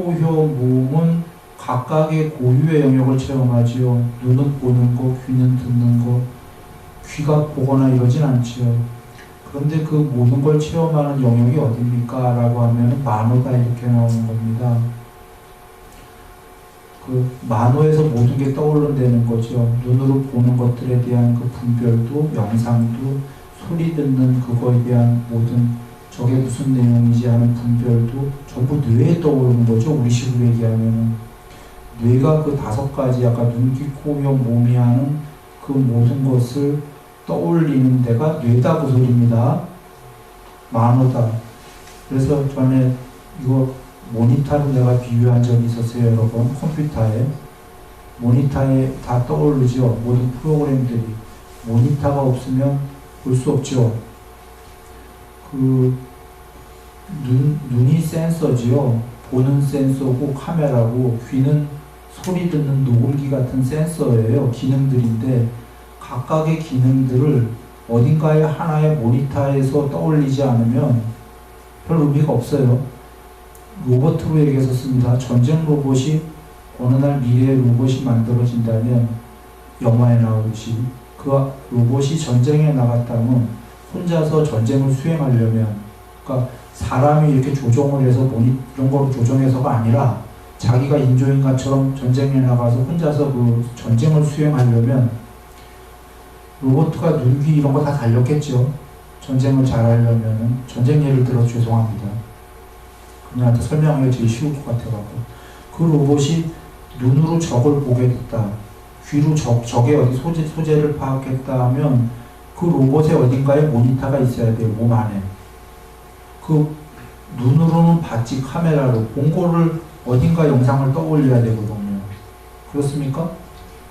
소효, 모음은 각각의 고유의 영역을 체험하지요. 눈은 보는 거, 귀는 듣는 거, 귀가 보거나 이러진 않지요. 그런데 그 모든 걸 체험하는 영역이 어딥니까? 라고 하면 만호다 이렇게 나오는 겁니다. 그 만호에서 모든 게 떠오른다는 거죠. 눈으로 보는 것들에 대한 그 분별도, 영상도, 소리 듣는 그거에 대한 모든 저게 무슨 내용이지 하는 분별도 전부 뇌에 떠오르는 거죠. 우리식으로 얘기하면 뇌가 그 5가지 아까 눈, 귀, 코, 혀, 몸이 하는 그 모든 것을 떠올리는 데가 뇌다 그 소리입니다. 만호다. 그래서 전에 이거 모니터로 내가 비유한 적이 있었어요. 여러분 컴퓨터에 모니터에 다 떠오르죠. 모든 프로그램들이 모니터가 없으면 볼 수 없죠. 그 눈이 센서지요. 보는 센서고 카메라고, 귀는 소리 듣는 녹음기 같은 센서예요. 기능들인데 각각의 기능들을 어딘가에 하나의 모니터에서 떠올리지 않으면 별 의미가 없어요. 로봇으로 얘기했었습니다. 전쟁 로봇이 어느 날 미래의 로봇이 만들어진다면 영화에 나오듯이 그 로봇이 전쟁에 나갔다면 혼자서 전쟁을 수행하려면, 그러니까 사람이 이렇게 조종을 해서 이런 거로 조종해서가 아니라 자기가 인조인간처럼 전쟁에 나가서 혼자서 그 전쟁을 수행하려면 로봇가 눈, 귀 이런 거 다 달렸겠죠. 전쟁을 잘하려면은. 전쟁 예를 들어서 죄송합니다. 그녀한테 설명하기가 제일 쉬울 것 같아가지고. 그 로봇이 눈으로 적을 보게 됐다. 귀로 적의 어디 소재를 파악했다 하면 그 로봇의 어딘가에 모니터가 있어야 돼요. 몸 안에. 그 눈으로는 봤지 카메라로 본 거를 어딘가 영상을 떠올려야 되거든요. 그렇습니까?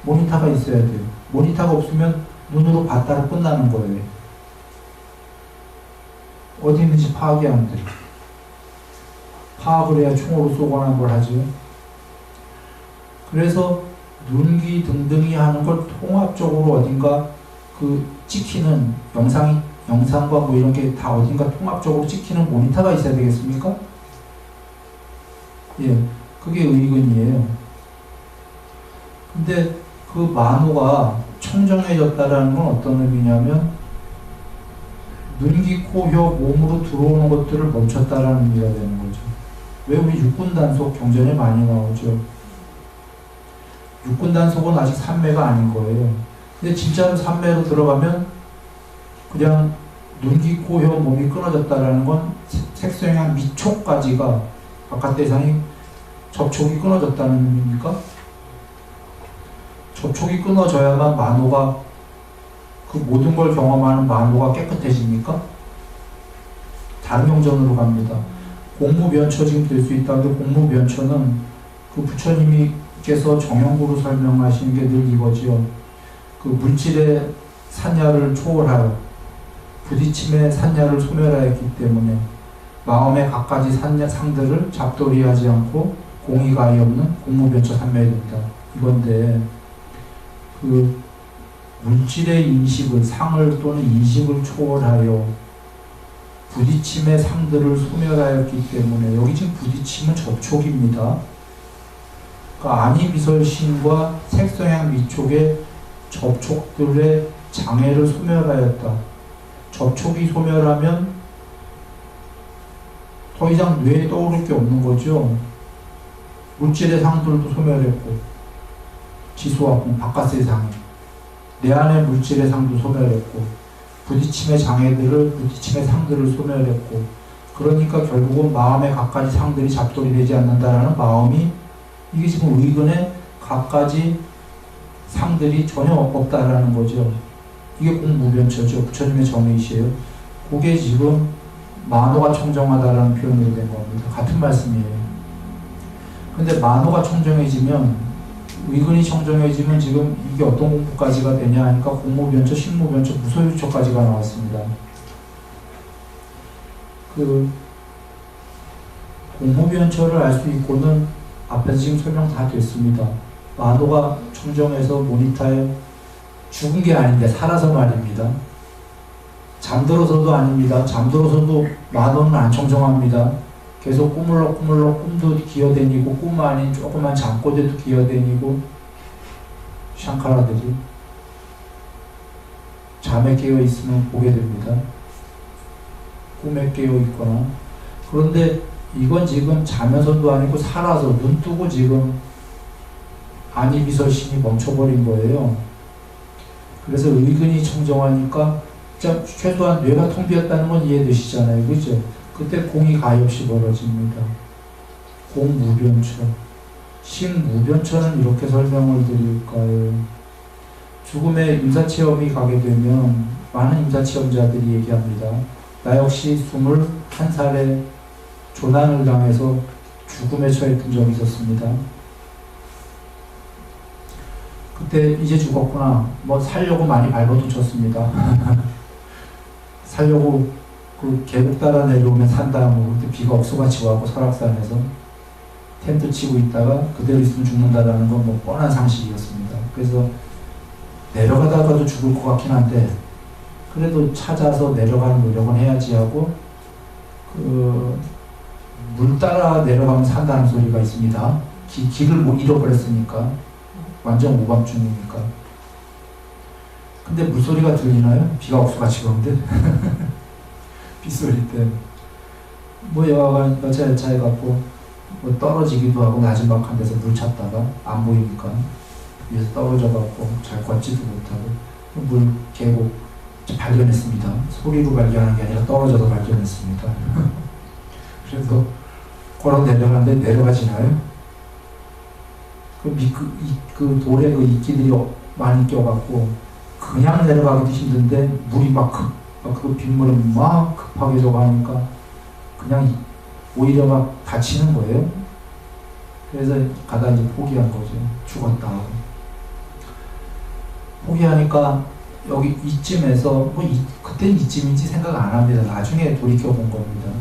모니터가 있어야 돼요. 모니터가 없으면 눈으로 봤다로 끝나는 거예요. 어디 있는지 파악이 안 돼. 파악을 해야 총으로 쏘거나 뭘 하죠. 그래서 눈, 귀 등등이 하는 걸 통합적으로 어딘가 그 찍히는 영상과 뭐 이런 게 다 어딘가 통합적으로 찍히는 모니터가 있어야 되겠습니까? 예, 그게 의근이에요. 근데 그 만호가 청정해졌다라는 건 어떤 의미냐면 눈, 귀, 코, 혀, 몸으로 들어오는 것들을 멈췄다라는 의미가 되는 거죠. 왜 우리 육군 단속 경전에 많이 나오죠. 육군 단속은 아직 삼매가 아닌 거예요. 근데 진짜로 삼매로 들어가면 그냥 눈, 귀, 코, 혀, 몸이 끊어졌다라는 건 색소영향 미촉까지가 바깥 대상이 접촉이 끊어졌다는 의미입니까? 접촉이 끊어져야만 만호가, 그 모든 걸 경험하는 만호가 깨끗해집니까? 다른 경전으로 갑니다. 공무변처 지금 될 수 있다는데, 공무변처는 그 부처님께서 정형구로 설명하시는 게 늘 이거지요. 그 물질의 산야를 초월하여 부딪힘의 산야를 소멸하였기 때문에 마음의 각가지 상들을 잡돌이하지 않고 공의가 아예 없는 공무변처 삼매에 된다. 이건데, 그 물질의 인식을, 상을 또는 인식을 초월하여 부딪힘의 상들을 소멸하였기 때문에, 여기 지금 부딪힘은 접촉입니다. 그러니까 아니미설신과 색성향 미촉의 접촉들의 장애를 소멸하였다. 접촉이 소멸하면 더 이상 뇌에 떠오를 게 없는 거죠. 물질의 상들도 소멸했고, 지수와 바깥의 상이, 내 안의 물질의 상도 소멸했고, 부딪힘의 장애들을, 부딪힘의 상들을 소멸했고, 그러니까 결국은 마음의 각가지 상들이 잡돌이 되지 않는다라는 마음이, 이게 지금 의근의 각가지 상들이 전혀 없다라는 거죠. 이게 공무변처죠. 부처님의 정의시에요. 그게 지금 만호가 청정하다라는 표현으로 된 겁니다. 같은 말씀이에요. 근데 만호가 청정해지면, 의근이 청정해지면 지금 이게 어떤 공부까지가 되냐 하니까 공무변처, 식무변처, 무소유처까지가 나왔습니다. 그 공무변처를 알 수 있고는 앞에서 지금 설명 다 됐습니다. 만호가 청정해서 모니터에 죽은 게 아닌데 살아서 말입니다. 잠들어서도 아닙니다. 잠들어서도 만호는 안 청정합니다. 계속 꾸물럭꾸물럭 꿈도 기어다니고 꿈 아닌 조그만 잠꼬대도 기어다니고 샹카라들이 잠에 깨어 있으면 보게 됩니다. 꿈에 깨어 있거나. 그런데 이건 지금 자면서도 아니고 살아서 눈 뜨고 지금 안이비설신이 멈춰버린 거예요. 그래서 의근이 청정하니까 최소한 뇌가 텅 비었다는 건 이해되시잖아요. 그죠? 그때 공이 가엾이 벌어집니다. 공무변처. 식무변처는 이렇게 설명을 드릴까요? 죽음의 임사체험이 가게 되면 많은 임사체험자들이 얘기합니다. 나 역시 21살에 조난을 당해서 죽음에 처했던 적이 있었습니다. 그때 이제 죽었구나. 뭐 살려고 많이 발버둥쳤습니다. 살려고 그 계곡 따라 내려오면 산다. 뭐 그때 비가 억수같이 와고 설악산에서 텐트 치고 있다가 그대로 있으면 죽는다라는 건 뭐 뻔한 상식이었습니다. 그래서 내려가다가도 죽을 것 같긴 한데 그래도 찾아서 내려가는 노력은 해야지 하고 물 따라 내려가면 산다는 소리가 있습니다. 길을 못 잃어버렸으니까 완전 오밤중이니까. 근데 물소리가 들리나요? 비가 억수같이 오는데 빗소리 때 뭐 여차 해갖고 뭐 떨어지기도 하고 나지막한 데서 물 찾다가 안 보이니까 위에서 떨어져갖고 잘 걷지도 못하고 물 계곡 발견했습니다. 소리로 발견한 게 아니라 떨어져서 발견했습니다. 그래서 걸어 내려가는데 내려가지나요? 그 돌에 그 이끼들이 많이 껴갖고 그냥 내려가기도 힘든데 물이 그 빗물은 막 급하게 저가니까 그냥 오히려 막 다치는 거예요. 그래서 가다 이제 포기한 거죠. 죽었다 하고. 포기하니까 여기 이쯤에서 그땐 이쯤인지 생각 안 합니다. 나중에 돌이켜 본 겁니다.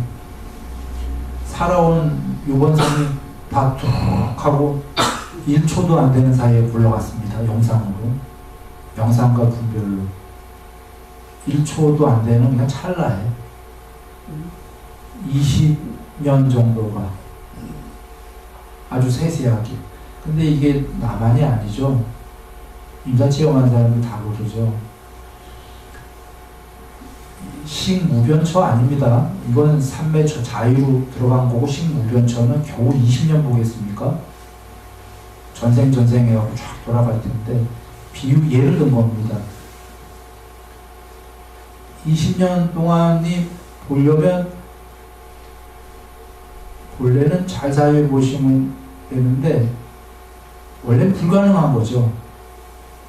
살아온 유번성이 다 툭 하고 1초도 안 되는 사이에 굴러갔습니다. 영상으로. 영상과 분별로. 1초도 안 되는 그냥 찰나에 20년 정도가 아주 세세하게. 근데 이게 나만이 아니죠. 임사체험한 사람들 다 그러죠. 식무변처 아닙니다. 이건 삼매처 자유로 들어간 거고 식무변처는 겨우 20년 보겠습니까? 전생해갖고 쫙 돌아갈 텐데 예를 든 겁니다. 20년 동안이 보려면 본래는 잘 사유해 보시면 되는데 원래는 불가능한 거죠.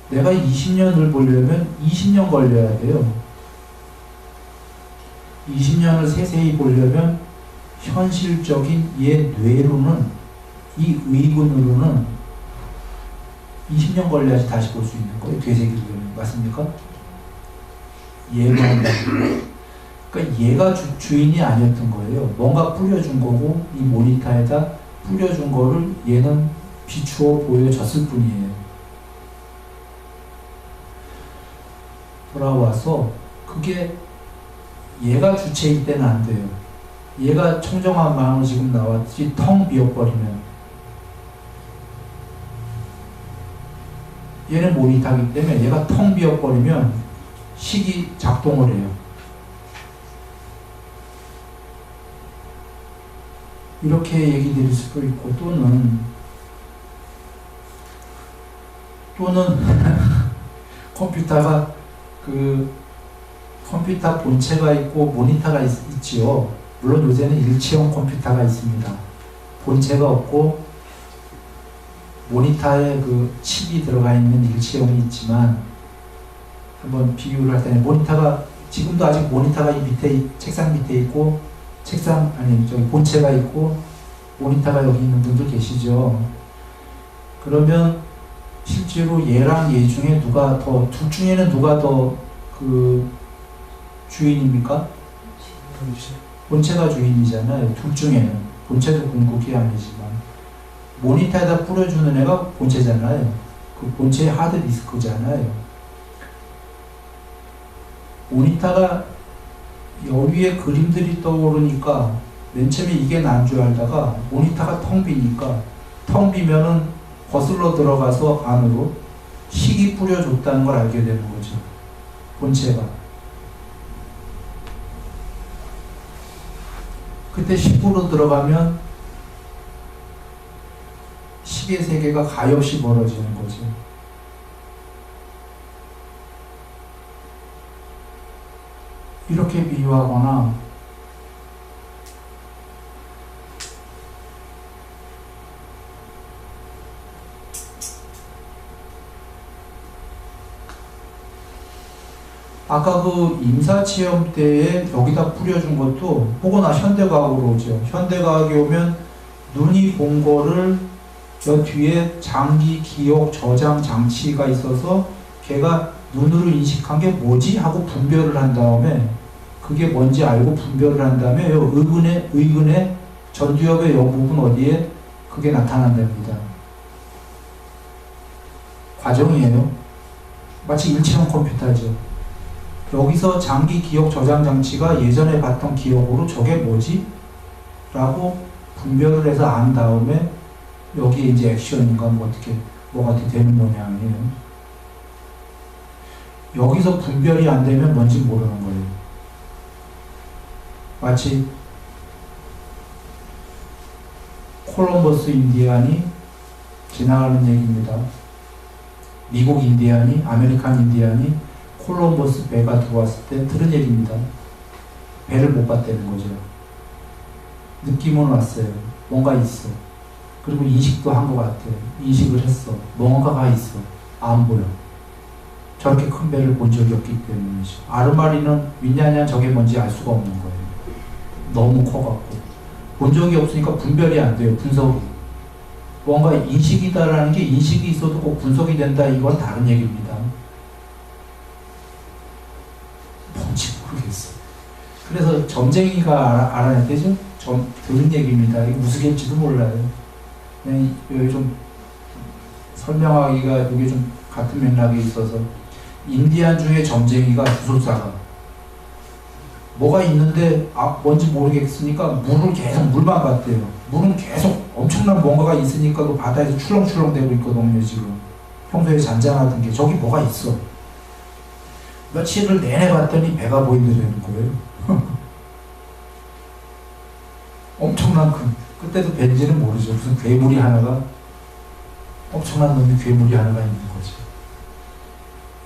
내가 20년을 보려면 20년 걸려야 돼요. 20년을 세세히 보려면 현실적인 얘 뇌로는 이 의군으로는 20년 걸려야지 다시 볼 수 있는 거예요. 되새기려면. 맞습니까? 얘가 그러니까 얘가 주인이 아니었던 거예요. 뭔가 뿌려준 거고 이 모니터에다 뿌려준 거를 얘는 비추어 보여줬을 뿐이에요. 돌아와서 그게 얘가 주체일 때는 안 돼요. 얘가 청정한 마음으로 지금 나왔지 텅 비어버리면 얘는 모니터이기 때문에 얘가 텅 비어버리면 식이 작동을 해요. 이렇게 얘기 드릴 수도 있고 또는 컴퓨터가 컴퓨터 본체가 있고 모니터가 있지요. 물론 요새는 일체형 컴퓨터가 있습니다. 본체가 없고 모니터에 그 칩이 들어가 있는 일체형이 있지만 한번 비유를 할 때는 모니터가 지금도 아직 모니터가 이 밑에 책상 밑에 있고 본체가 있고 모니터가 여기 있는 분들 계시죠. 그러면 실제로 얘랑 얘 중에 둘 중에는 누가 더 주인입니까? 본체가 주인이잖아요. 둘 중에는. 본체도 궁극이 아니지만. 모니터에다 뿌려주는 애가 본체잖아요. 그 본체의 하드디스크잖아요. 모니터가 여기에 그림들이 떠오르니까 맨 처음에 이게 난 줄 알다가 모니터가 텅 비니까 텅 비면은 거슬러 들어가서 안으로 식이 뿌려줬다는 걸 알게 되는 거죠. 본체가. 그때 식으로 들어가면 식의 세계가 가엾이 벌어지는 거죠. 이렇게 비유하거나 아까 그 임사체험 때에 여기다 뿌려준 것도 혹은 현대과학으로 오죠. 현대과학이 오면 눈이 본 거를 저 뒤에 장기 기억 저장 장치가 있어서 걔가 눈으로 인식한 게 뭐지? 하고 분별을 한 다음에 그게 뭔지 알고 분별을 한 다음에 의근의 전두엽의 여 부분 어디에 그게 나타난답니다. 과정이에요. 마치 일체형 컴퓨터죠. 여기서 장기 기억 저장 장치가 예전에 봤던 기억으로 저게 뭐지? 라고 분별을 해서 안 다음에 여기에 이제 액션인가 뭐가 되는 모양이에요. 여기서 분별이 안 되면 뭔지 모르는 거예요. 마치 콜럼버스 인디안이 지나가는 얘기입니다. 미국 인디안이, 아메리칸 인디안이 콜럼버스 배가 들어왔을 때 들은 얘기입니다. 배를 못 봤다는 거죠. 느낌은 왔어요. 뭔가 있어. 그리고 인식도 한 것 같아요. 인식을 했어. 뭔가가 있어. 안 보여. 저렇게 큰 배를 본 적이 없기 때문이죠. 아르마리는 윈냐냐 저게 뭔지 알 수가 없는 거예요. 너무 커갖고. 본 적이 없으니까 분별이 안 돼요. 분석이. 뭔가 인식이다라는 게 인식이 있어도 꼭 분석이 된다. 이건 다른 얘기입니다. 뭔지 모르겠어요. 그래서 점쟁이가 알아냈대죠? 들은 얘기입니다. 이게 우스갯지도 몰라요. 그냥 여기 좀 설명하기가 이게 좀 같은 맥락에 있어서 인디안 중에 점쟁이가 주술사가 뭐가 있는데 뭔지 모르겠으니까 물만 봤대요. 물은 계속 엄청난 뭔가가 있으니까 그 바다에서 출렁출렁 되고 있거든요. 지금 평소에 잔잔하던 게 저기 뭐가 있어. 며칠을 내내 봤더니 배가 보이더라는 거예요. 엄청난 그때도 벤지는 모르죠. 무슨 괴물이 하나가 엄청난 놈이 괴물이 하나가 있는 거죠.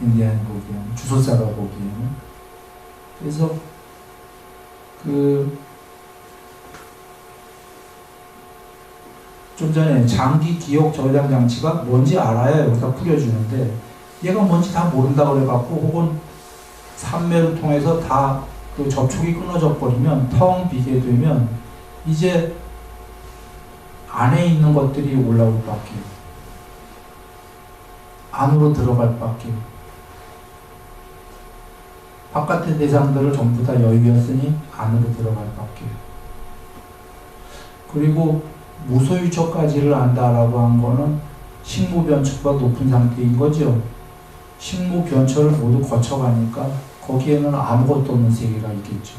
인디안 보기에는 주술사가 보기에는. 그래서 좀 전에 장기 기억 저장 장치가 뭔지 알아야 여기다 뿌려주는데 얘가 뭔지 다 모른다 그래갖고 혹은 산매를 통해서 다 그 접촉이 끊어져 버리면 텅 비게 되면 이제 안에 있는 것들이 올라올 밖에 안으로 들어갈 밖에 바깥의 대상들을 전부 다 여유였으니 안으로 들어갈 밖에. 그리고 무소유처까지를 안다라고 한 거는 식무변처가 높은 상태인 거죠. 식무변처를 모두 거쳐가니까 거기에는 아무것도 없는 세계가 있겠죠.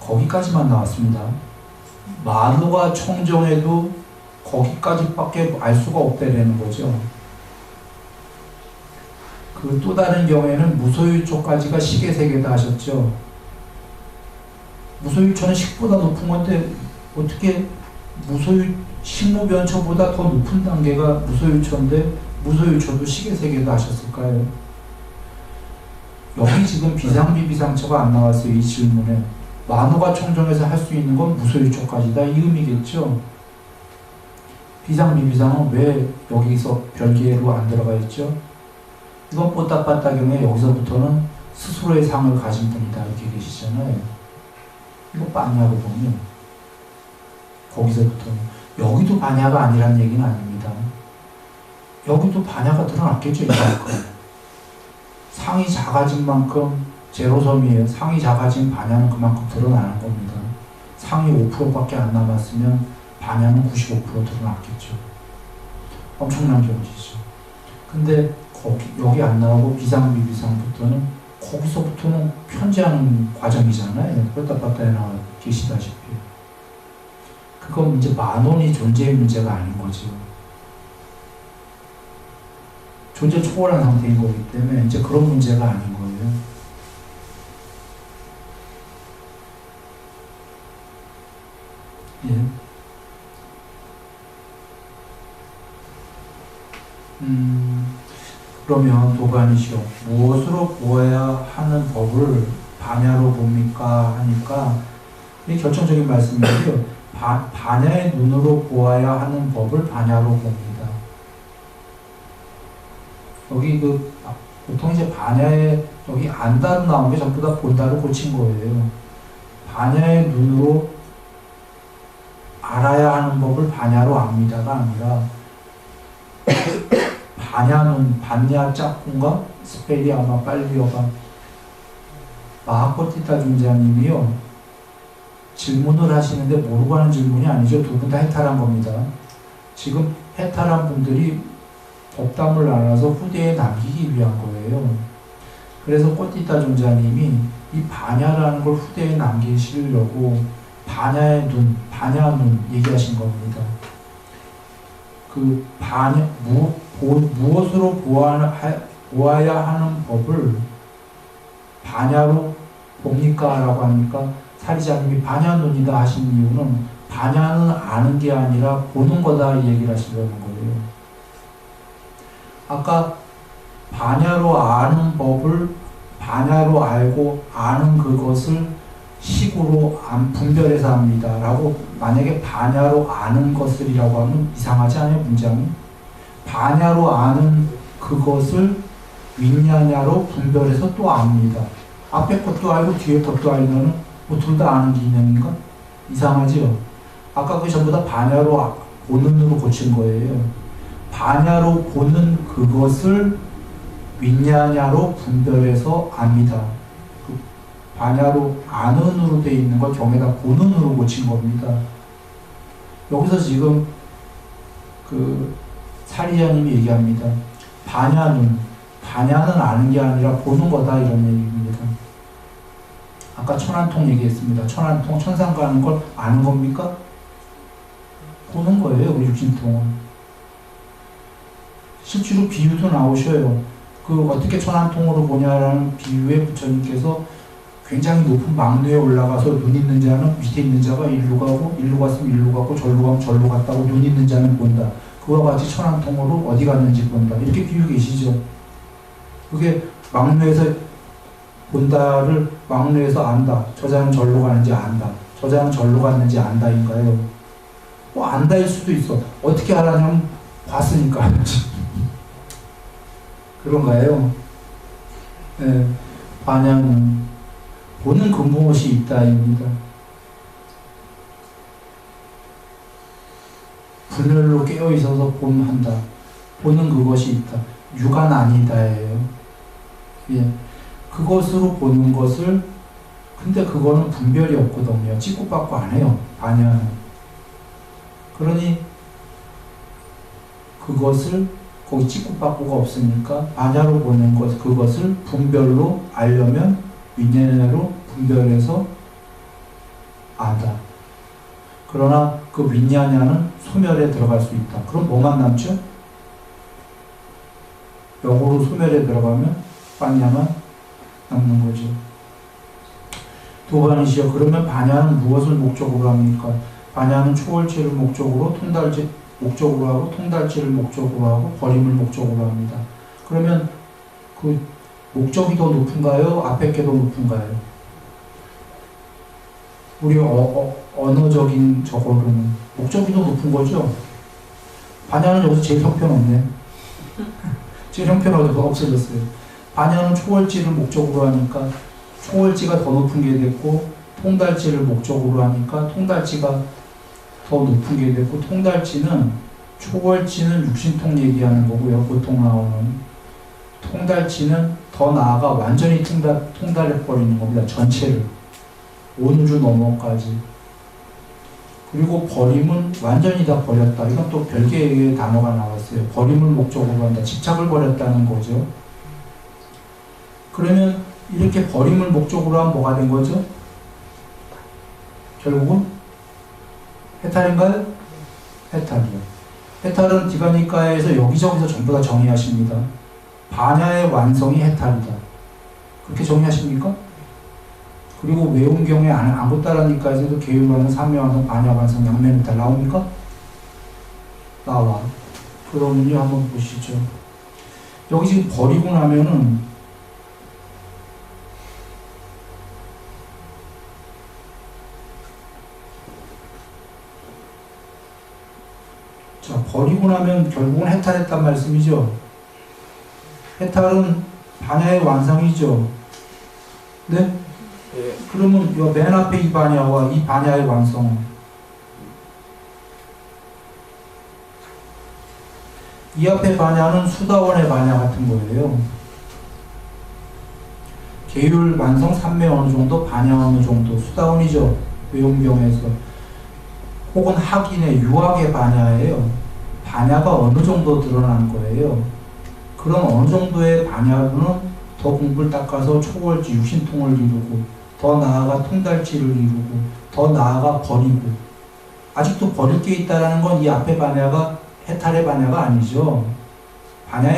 거기까지만 나왔습니다. 만호가 청정해도 거기까지밖에 알 수가 없다라는 거죠. 그 또 다른 경우에는 무소유초까지가 식의 세계다 하셨죠. 무소유초는 식보다 높은 건데 어떻게 식무변초보다 더 높은 단계가 무소유초인데 무소유초도 식의 세계다 하셨을까요? 여기 지금 비상비비상처가 안 나왔어요. 이 질문에. 만호가 청정해서 할 수 있는 건 무소유초까지다 이 의미겠죠. 비상비비상은 왜 여기서 별개로 안 들어가 있죠? 이건 뽀따빠따경에 여기서부터는 스스로의 상을 가진 분이다 이렇게 계시잖아요. 이거 빠냐고 보면 거기서부터는 여기도 반야가 아니란 얘기는 아닙니다. 여기도 반야가 드러났겠죠. 이만큼 상이 작아진 만큼 제로섬이에요. 상이 작아진 반야는 그만큼 드러나는 겁니다. 상이 5%밖에 안 남았으면 반야는 95% 드러났겠죠. 엄청난 경지죠. 근데 여기 안 나오고 비상비비상부터는 거기서부터는 편지하는 과정이잖아요. 뺐다 뺐다 나와 계시다시피. 그건 이제 만원이 존재의 문제가 아닌 거죠. 존재 초월한 상태인 거기 때문에 이제 그런 문제가 아닌 거예요. 예. 그러면 도반이시오. 무엇으로 보아야 하는 법을 반야로 봅니까? 하니까 이 결정적인 말씀인데요. 반야의 눈으로 보아야 하는 법을 반야로 봅니다. 여기 보통 이제 반야에 여기 안다로 나온 게 전부 다 본다로 고친 거예요. 반야의 눈으로 알아야 하는 법을 반야로 압니다가 아니라 반야는 반야 짝꿍과 스펠이 아마 빨리어가 마하코티타 중자님이요 질문을 하시는데 모르고 하는 질문이 아니죠. 두 분 다 해탈한 겁니다. 지금 해탈한 분들이 법담을 나눠서 후대에 남기기 위한 거예요. 그래서 코티타 중자님이 이 반야라는 걸 후대에 남기시려고 반야의 눈, 반야 눈 얘기하신 겁니다. 그 반야 무엇으로 보아야 하는 법을 반야로 봅니까? 라고 하니까 사리자님이 반야 눈이다 하신 이유는 반야는 아는 게 아니라 보는 거다 이 얘기를 하시려는 거예요. 아까 반야로 아는 법을 반야로 알고 아는 그것을 식으로 분별해서 합니다. 라고 만약에 반야로 아는 것을이라고 하면 이상하지 않아요? 문장이? 반야로 아는 그것을 윈냐냐로 분별해서 또 압니다. 앞에 것도 알고 뒤에 것도 알면은 뭐 둘 다 아는 개념인가? 이상하지요? 아까 그 전부 다 반야로 보는으로 고친 거예요. 반야로 보는 그것을 윈냐냐로 분별해서 압니다. 그 반야로 아는으로 되어 있는 걸 경에다 보는으로 고친 겁니다. 여기서 지금 그 사리자님이 얘기합니다. 반야는 아는 게 아니라 보는 거다 이런 얘기입니다. 아까 천안통 얘기했습니다. 천안통 천상 가는 걸 아는 겁니까? 보는 거예요. 우리 육신통은. 실제로 비유도 나오셔요. 그 어떻게 천안통으로 보냐라는 비유에 부처님께서 굉장히 높은 망루에 올라가서 눈 있는 자는 밑에 있는 자가 일로 가고 일로 갔으면 일로 가고 절로 가면 절로 갔다고 눈 있는 자는 본다. 그와 같이 천안통으로 어디 갔는지 본다. 이렇게 비유 계시죠. 그게 망루에서 본다를 망루에서 안다. 저자는 절로 가는지 안다. 저자는 절로 갔는지 안다인가요? 뭐 안다일 수도 있어. 어떻게 알았냐면 봤으니까 알지. 그런가요? 네, 반야는 보는 그 무엇이 있다입니다. 분별로 깨어 있어서 본한다. 보는 그것이 있다. 육안 아니다예요. 예. 그것으로 보는 것을 근데 그거는 분별이 없거든요. 찍고받고 안 해요. 반야는. 그러니 그것을 거기 찍고받고가 없으니까 반야로 보는 것 그것을 분별로 알려면 윈냐냐로 분별해서 안다. 그러나 그 윈냐냐는 소멸에 들어갈 수 있다. 그럼 뭐만 남죠? 영으로 소멸에 들어가면 반야만 남는 거죠. 도반이시여 그러면 반야는 무엇을 목적으로 합니까? 반야는 초월체를 목적으로 목적으로 하고 통달체를 목적으로 하고 버림을 목적으로 합니다. 그러면 그 목적이 더 높은가요? 앞에 게 더 높은가요? 우리 언어적인 저거로는 목적이 더 높은 거죠? 반야는 여기서 제일 형편없네. 제일 형편없어서 없어졌어요. 반야는 초월지를 목적으로 하니까 초월지가 더 높은 게 됐고 통달지를 목적으로 하니까 통달지가 더 높은 게 됐고 통달지는 초월지는 육신통 얘기하는 거고요. 보통 나오는 통달지는 더 나아가 완전히 통달해버리는 겁니다. 전체를 온 우주 너머까지. 그리고 버림은 완전히 다 버렸다. 이건 또 별개의 단어가 나왔어요. 버림을 목적으로 한다. 집착을 버렸다는 거죠. 그러면 이렇게 버림을 목적으로 하면 뭐가 된 거죠? 결국은 해탈인가요? 해탈이요. 해탈은 디바니까에서 여기저기서 전부 다 정의하십니다. 반야의 완성이 해탈이다. 그렇게 정의하십니까? 그리고 외운 경우에 아무따라니까에서도 계율완성, 삼매완성, 반야완성, 양면해탈 나옵니까? 나와. 그러면요, 한번 보시죠. 여기 지금 버리고 나면은 자, 버리고 나면 결국은 해탈했단 말씀이죠. 해탈은 반야의 완성이죠. 네? 예. 그러면 이 맨 앞에 이 반야와 이 반야의 완성은 이 앞에 반야는 수다원의 반야 같은 거예요. 계율 완성 3매 어느 정도, 반야 어느 정도, 수다원이죠. 외운경에서. 혹은 학인의 유학의 반야예요. 반야가 어느 정도 드러난 거예요. 그럼 어느 정도의 반야로는 더 공부를 닦아서 초월지 육신통을 이루고 더 나아가 통달치를 이루고 더 나아가 버리고 아직도 버릴 게 있다는 건 이 앞에 반야가 해탈의 반야가 아니죠. 반야의